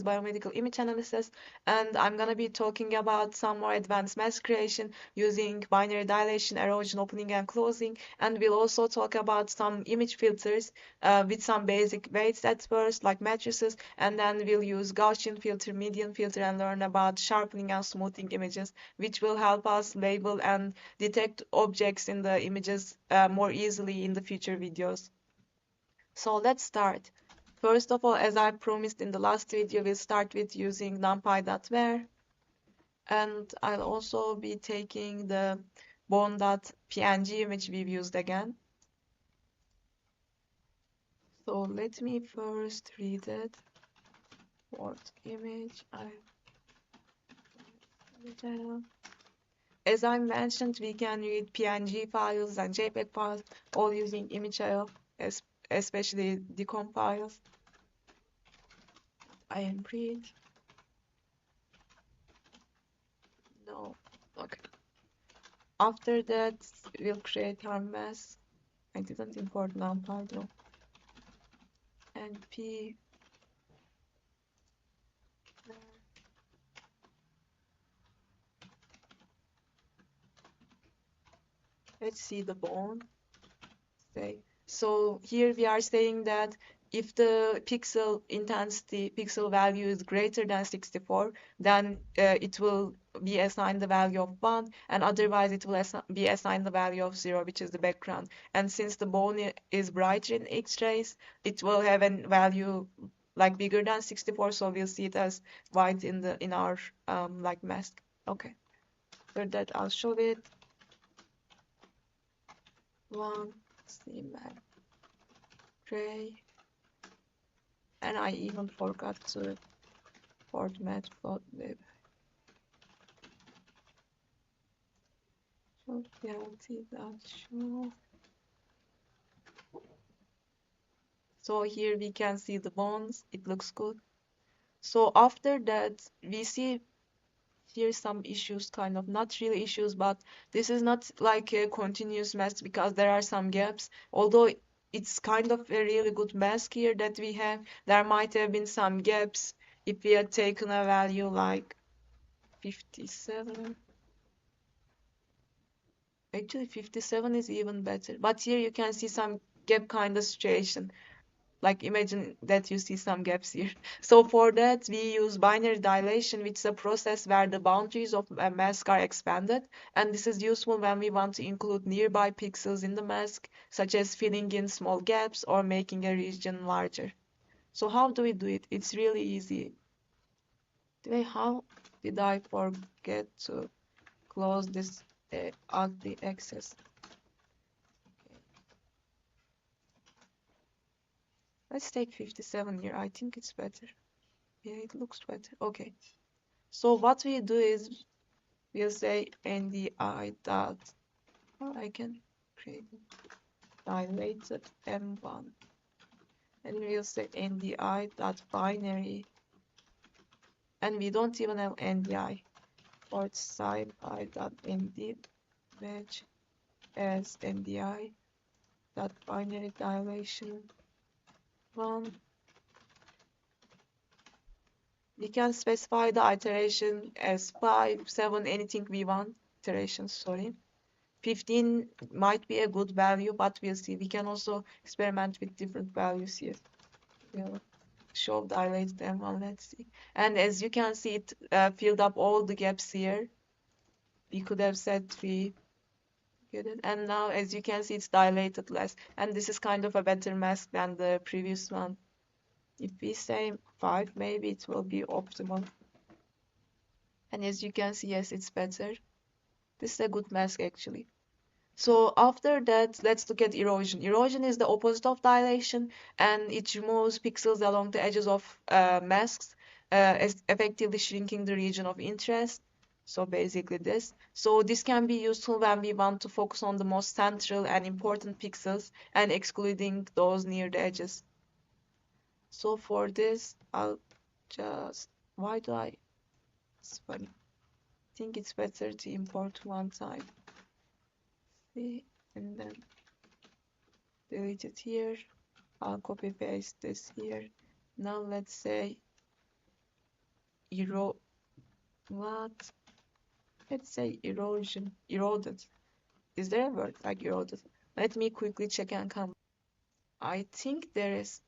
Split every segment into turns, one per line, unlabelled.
Biomedical Image Analysis, and I'm gonna be talking about some more advanced mask creation using binary dilation, erosion, opening and closing, and we'll also talk about some image filters with some basic weights at first, like matrices, and then we'll use Gaussian filter, median filter, and learn about sharpening and smoothing images, which will help us label and detect objects in the images more easily in the future videos. So let's start. First of all, as I promised in the last video, we'll start with using np.where, and I'll also be taking the bone.png image we've used again. So let me first read it. What image I have. As I mentioned, we can read PNG files and JPEG files, all using ImageIO, especially decom files. I am read. No. Okay. After that, we'll create our mask. I didn't import numpy though. np. Let's see the bone. Say. So here we are saying that if the pixel intensity, pixel value is greater than 64, then it will be assigned the value of 1, and otherwise it will be assigned the value of 0, which is the background. And since the bone is brighter in X-rays, it will have a value like bigger than 64, so we'll see it as white in our like mask. Okay. For that, I'll show it. One, CMAC, gray, and I even forgot to format float web. So reality that show. So here we can see the bones. It looks good. So after that, we see here some issues, kind of not really issues, but this is not like a continuous mask because there are some gaps. Although it's kind of a really good mask here that we have, there might have been some gaps if we had taken a value like 57. Actually, 57 is even better. But here you can see some gap kind of situation. Like imagine that you see some gaps here. So for that, we use binary dilation, which is a process where the boundaries of a mask are expanded. And this is useful when we want to include nearby pixels in the mask, such as filling in small gaps or making a region larger. So how do we do it? It's really easy. How did I forget to close this ugly access? Let's take 57 here. I think it's better. Yeah, it looks better. Okay. So what we do is we'll say ndi dot. Oh, I can create dilated m1, and we'll say ndi dot binary, and we don't even have ndi. Or it's sci-fi dot nd match as ndi dot binary dilation 1. We can specify the iteration as 5, 7, anything we want. Iterations, sorry. 15 might be a good value, but we'll see. We can also experiment with different values here. We'll show dilated M1, let's see. And as you can see, it filled up all the gaps here. We could have said 3. And now, as you can see, it's dilated less. And this is kind of a better mask than the previous one. If we say 5, maybe it will be optimal. And as you can see, yes, it's better. This is a good mask actually. So after that, let's look at erosion. Erosion is the opposite of dilation, and it removes pixels along the edges of masks, effectively shrinking the region of interest. So basically this. So this can be useful when we want to focus on the most central and important pixels and excluding those near the edges. So for this, I'll just, why do I, it's funny. I think it's better to import one time. See, and then delete it here. I'll copy paste this here. Now let's say ero what? Let's say erosion. Eroded. Is there a word like eroded? Let me quickly check and come. I think there is.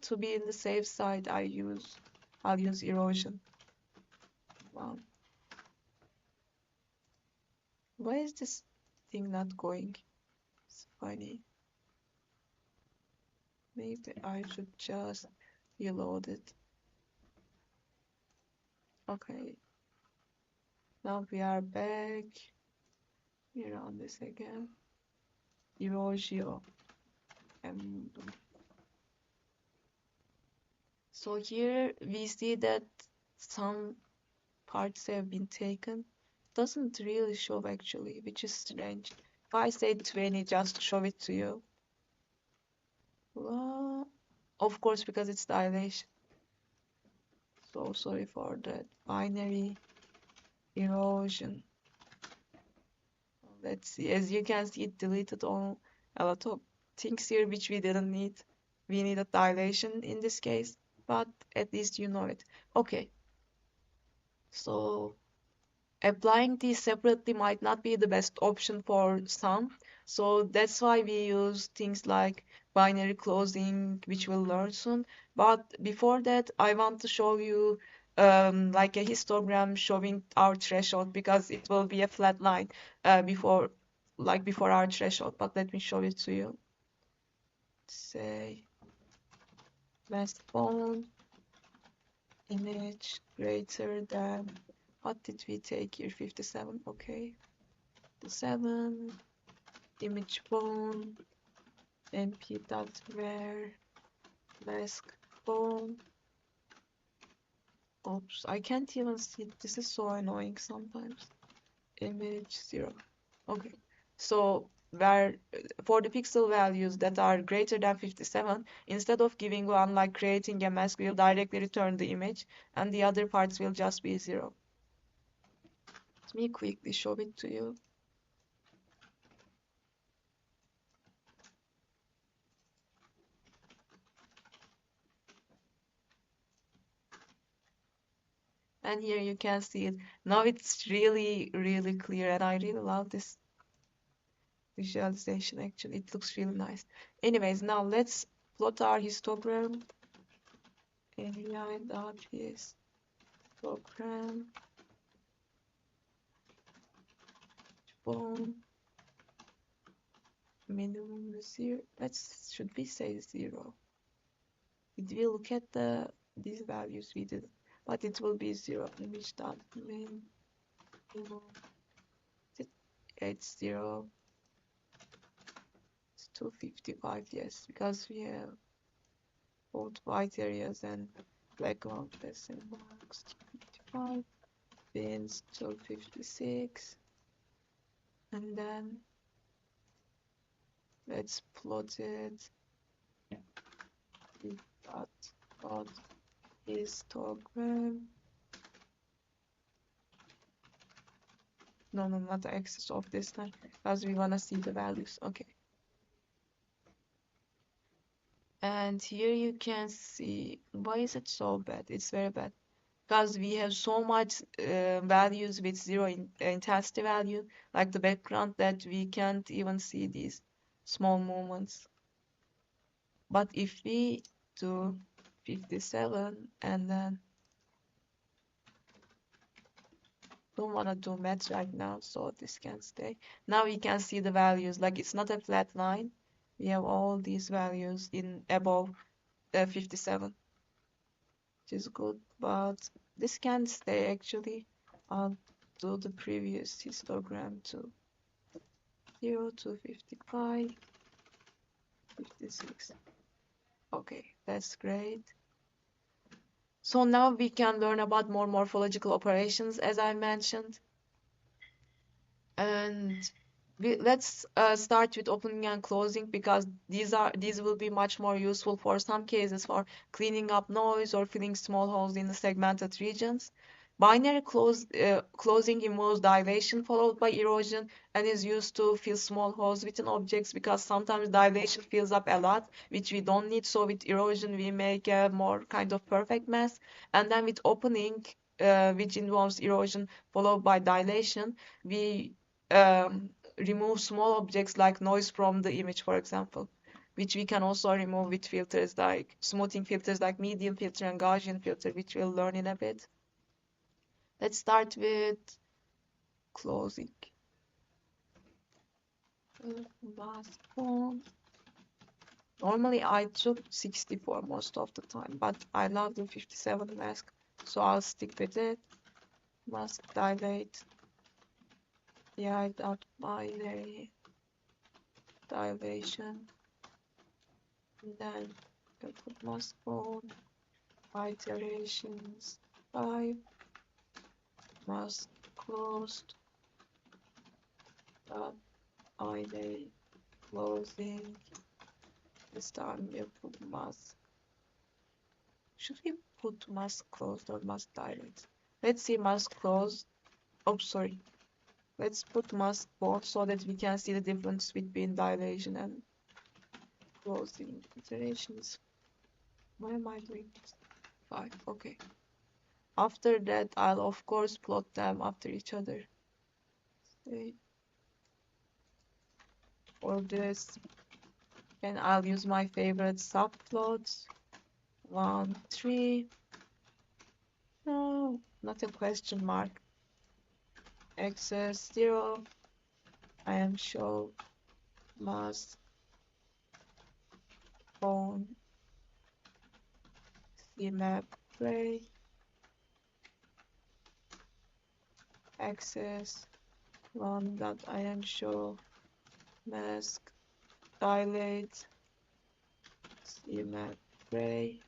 To be in the safe side, I'll use erosion. Wow. Why is this thing not going? It's funny. Maybe I should just reload it. Okay. Now we are back. We run this again. Erosion. And so here we see that some parts have been taken. Doesn't really show actually, which is strange. If I say 20, just show it to you. Well, of course, because it's dilation. So sorry for that. Binary erosion. Let's see. As you can see, it deleted all a lot of things here which we didn't need. We needed dilation in this case, but at least you know it. Okay. So applying these separately might not be the best option for some. So that's why we use things like binary closing, which we'll learn soon. But before that, I want to show you like a histogram showing our threshold because it will be a flat line before our threshold. But let me show it to you. Say best bone image greater than, what did we take here? 57. Okay. 7 image bone np.where mask bone. Oops, I can't even see it. This is so annoying sometimes. Image 0. Okay, so where for the pixel values that are greater than 57, instead of giving one like creating a mask, we'll directly return the image and the other parts will just be 0. Let me quickly show it to you. And here you can see it. Now it's really, really clear, and I really love this visualization actually. It looks really nice. Anyways, now let's plot our histogram. AI.histogram bone minimum is 0. Should we say 0? Did we look at these values? We did, but it will be 0. Image dot min. It's 0. It's 255, yes, because we have both white areas and background lesson marks. 255, bins 256, and then let's plot it. Dot histogram. No, not the axis of this time, because we wanna see the values. Okay. And here you can see, why is it so bad? It's very bad. Because we have so much values with 0 intensity value, like the background, that we can't even see these small movements. But if we do 57 and then don't want to do math right now, so this can stay. Now we can see the values, like it's not a flat line. We have all these values in above 57, which is good, but this can stay actually. I'll do the previous histogram to 0 to 55, 56. Okay, that's great. So now we can learn about more morphological operations, as I mentioned. And let's start with opening and closing because these will be much more useful for some cases for cleaning up noise or filling small holes in the segmented regions. Binary closing involves dilation followed by erosion and is used to fill small holes within objects because sometimes dilation fills up a lot, which we don't need. So with erosion, we make a more kind of perfect mass. And then with opening, which involves erosion followed by dilation, we remove small objects like noise from the image, for example, which we can also remove with filters like smoothing filters like medium filter and Gaussian filter, which we'll learn in a bit. Let's start with closing. Mask font. Normally I took 64 most of the time, but I love the 57 mask, so I'll stick with it. Mask dilate. Binary dilation. And then I put mask font. Iterations 5. Mask closed. Binary closing. This time we'll put mask. Should we put mask closed or mask dilate? Let's see mask closed. Oh, sorry. Let's put mask both so that we can see the difference between dilation and closing iterations. Why am I doing this? 5, okay. After that, I'll of course plot them after each other. Say, for this, and I'll use my favorite subplots. 1, 3. No, not a question mark. Access 0. I am show mask phone CMap gray. Access 1 that I am show mask dilate CMap gray.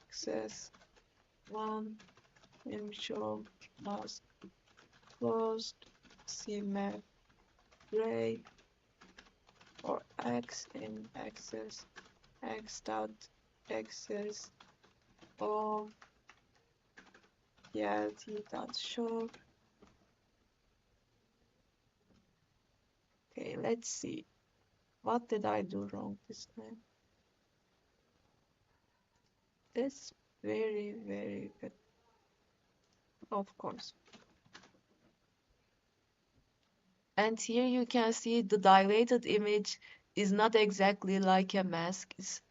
Access 1 am show mask closed CMap gray, or X in access X dot access of PLT dot show. Okay, let's see. What did I do wrong this time? That's very, very good. Of course. And here you can see the dilated image is not exactly like a mask. It's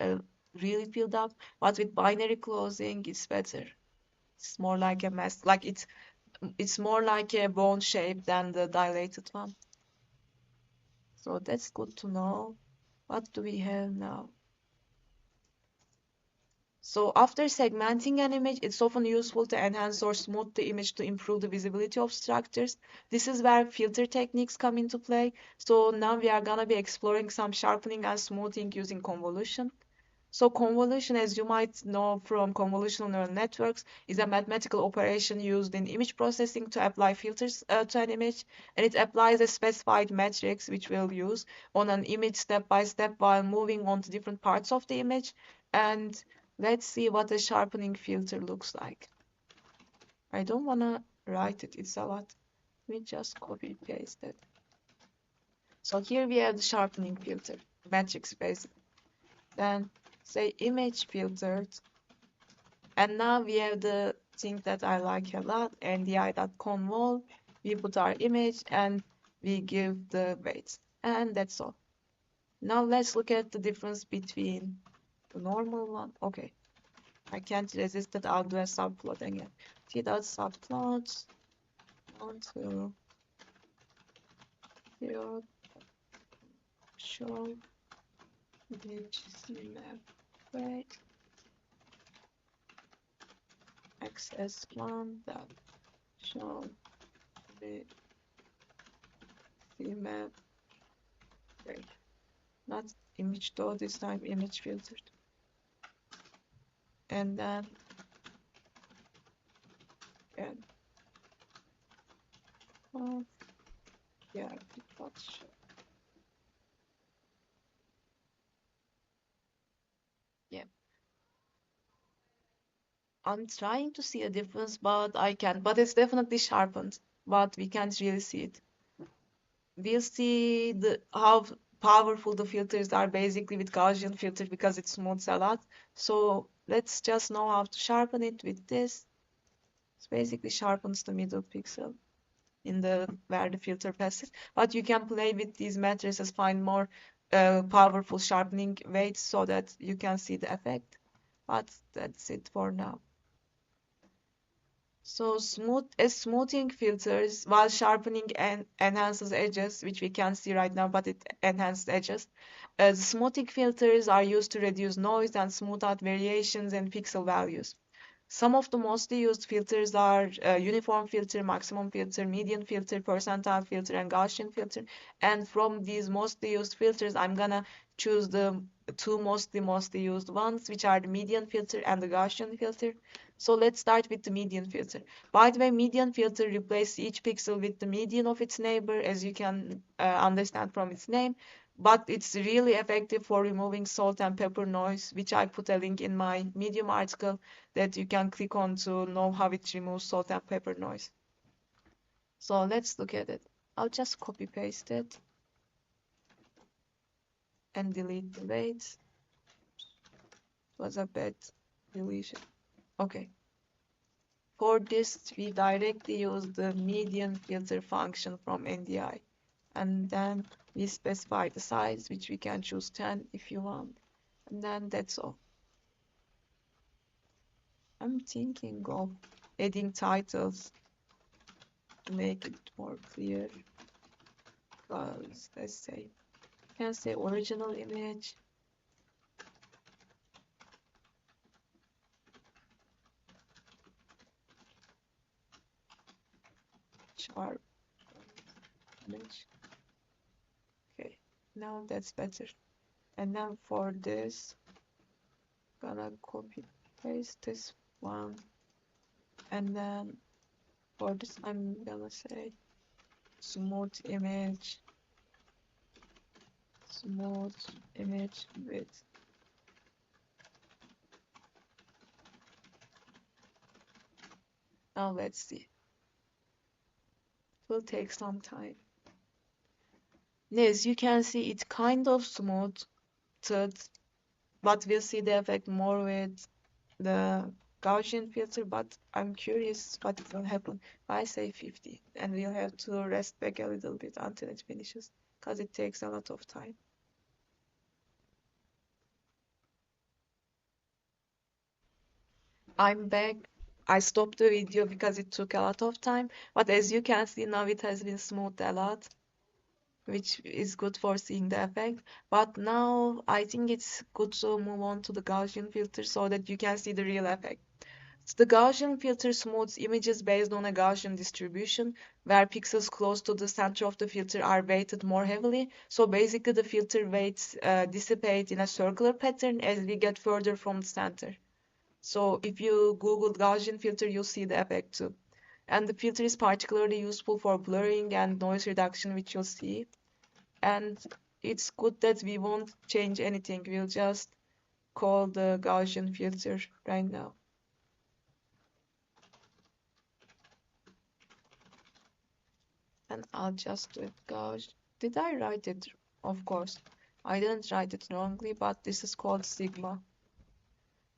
really filled up, but with binary closing, it's better. It's more like a mask. Like it's more like a bone shape than the dilated one. So that's good to know. What do we have now? So after segmenting an image, it's often useful to enhance or smooth the image to improve the visibility of structures. This is where filter techniques come into play. So now we are gonna be exploring some sharpening and smoothing using convolution. So convolution, as you might know from convolutional neural networks, is a mathematical operation used in image processing to apply filters to an image, and it applies a specified matrix which we'll use on an image step by step while moving on to different parts of the image. And let's see what a sharpening filter looks like. I don't want to write it, it's a lot. We just copy paste it. So here we have the sharpening filter, matrix basically. Then say image filtered, and now we have the thing that I like a lot, ndi.convol. We put our image and we give the weights, and that's all. Now let's look at the difference between the normal one. Okay, I can't resist that. I'll do a subplot again. T.subplots 1 to 0 show image CMap weight XS1 that show the CMap weight. Not image though, this time image filtered. And then again. Oh, yeah, let's show. Yeah. I'm trying to see a difference, but I can't. But it's definitely sharpened, but we can't really see it. We'll see the how powerful the filters are basically with Gaussian filter because it smooths a lot. So let's just know how to sharpen it with this. It basically sharpens the middle pixel in the where the filter passes. But you can play with these matrices, find more powerful sharpening weights so that you can see the effect. But that's it for now. So smoothing filters while sharpening and enhances edges, which we can see right now, but it enhances edges. The smoothing filters are used to reduce noise and smooth out variations in pixel values. Some of the mostly used filters are uniform filter, maximum filter, median filter, percentile filter, and Gaussian filter. And from these mostly used filters, I'm gonna choose the two mostly used ones, which are the median filter and the Gaussian filter. So let's start with the median filter. By the way, median filter replaces each pixel with the median of its neighbor, as you can understand from its name. But it's really effective for removing salt and pepper noise, which I put a link in my Medium article that you can click on to know how it removes salt and pepper noise. So let's look at it. I'll just copy paste it and delete the weights. It was a bad deletion. Okay. For this, we directly use the median filter function from NDI. And then we specify the size, which we can choose 10 if you want. And then that's all. I'm thinking of adding titles to make it more clear. Because let's say, you can say original image, sharp image. Okay, now that's better. And then for this, gonna copy paste this one. And then for this, I'm gonna say smooth image with. Now let's see. It will take some time. As you can see, it's kind of smoothed, but we'll see the effect more with the Gaussian filter, but I'm curious what will happen if I say 50, and we'll have to rest back a little bit until it finishes, because it takes a lot of time. I'm back. I stopped the video because it took a lot of time, but as you can see now it has been smoothed a lot, which is good for seeing the effect. But now I think it's good to move on to the Gaussian filter so that you can see the real effect. The Gaussian filter smooths images based on a Gaussian distribution, where pixels close to the center of the filter are weighted more heavily. So basically, the filter weights dissipate in a circular pattern as we get further from the center. So if you Google Gaussian filter, you'll see the effect too. And the filter is particularly useful for blurring and noise reduction, which you'll see. And it's good that we won't change anything. We'll just call the Gaussian filter right now. And I'll just do it Gauss. Did I write it? Of course. I didn't write it wrongly, but this is called sigma.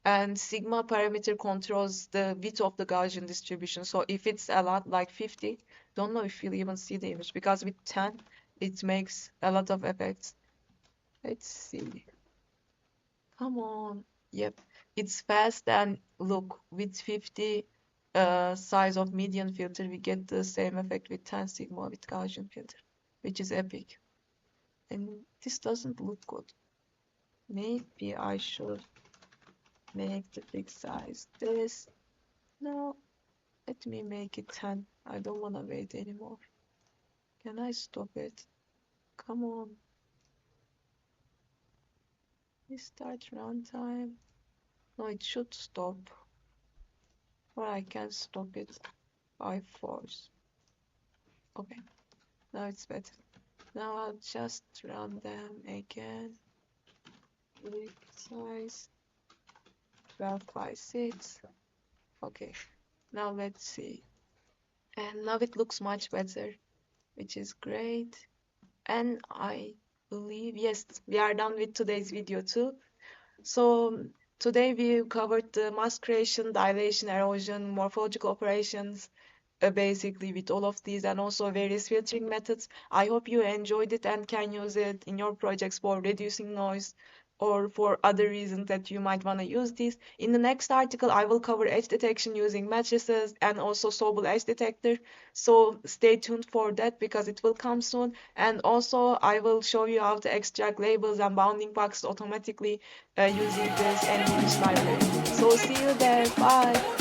And sigma parameter controls the width of the Gaussian distribution. So if it's a lot like 50, don't know if you'll even see the image because with 10, it makes a lot of effects. Let's see. Come on. Yep. It's fast and look, with 50 size of median filter, we get the same effect with 10 sigma with Gaussian filter, which is epic. And this doesn't look good. Maybe I should make the big size this. No, let me make it 10. I don't want to wait anymore. Can I stop it? Come on. Restart runtime. No, it should stop. Or I can stop it by force. Okay, now it's better. Now I'll just run them again. Big size 12 by 6. Okay, now let's see. And now it looks much better, which is great. And I believe, yes, we are done with today's video too. So today we covered the mask creation, dilation, erosion, morphological operations, basically with all of these and also various filtering methods. I hope you enjoyed it and can use it in your projects for reducing noise or for other reasons that you might want to use these. In the next article, I will cover edge detection using matrices and also Sobel edge detector. So stay tuned for that because it will come soon. And also I will show you how to extract labels and bounding boxes automatically using this NVMesh library. So see you there. Bye.